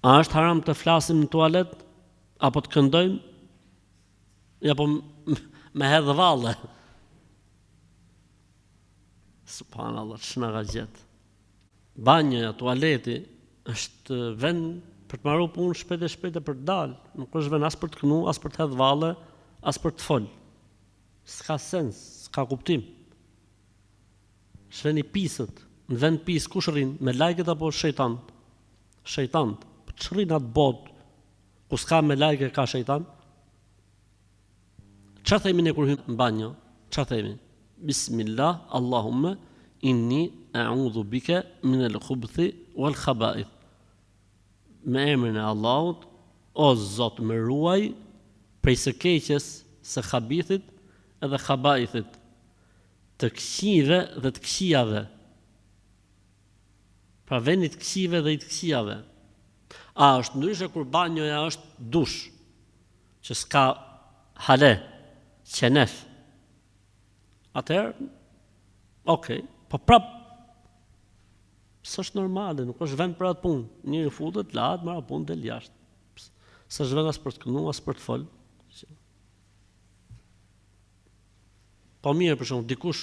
A është haram të flasim në tualet? Apo të këndojmë? Apo me hedhë valle? Subhanallah, ç'na ka gjetë. Banjoja, tualeti është vend për të marrë punë shpejt e shpejt për të dalë. Nuk është vend as për të kënu, as për të hedhë valle, as për të fol. S'ka sens, s'ka kuptim. Shveni pisët, në vend pisë kush rrin, me lajket apo shejtan? Shejtan. Ç'rrin atë botë ku s'ka me lajke, ka shejtan? Ç'a themi ne kur hym në banjo? Ç'a themi? Bismillah, Allahumma inni a'udhu bika min al-khubuthi wal khaba'ith. Me emrin e Allahut, o Zot, më ruaj prej së keqes, së khabithit edhe khaba'ithit, të këqive dhe të këqijave. Pra vendit këqive dhe i të këqijave. A është ndryshe kur banjoja është dush, që s'ka hale, qenef. Atëherë, okej, po prap s'është normale, nuk është vend për atë punë. Njëri futet, lahet, marr punë del jashtë. S'është vend as për të kënu, as për të fol. Po mirë, për shembull, dikush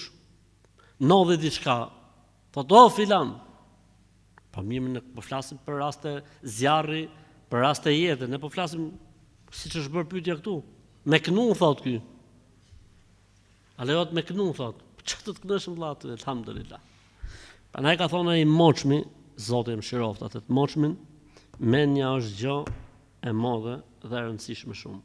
ndodhi diçka, thotë, "O filan." Po mirë, ne po flasim për raste zjarri, për raste jete, ne po flasim siç është bërë pyetja këtu. Me kënu, thotë ky. A lejohet me kënu, thotë. Çfarë të këndosh vëlla ty, alhamdulillah. Prandaj ka thonë ai moçmi, Zoti më shiroft atë moçmin, mendja është gjë e madhe dhe e rëndësishme shumë.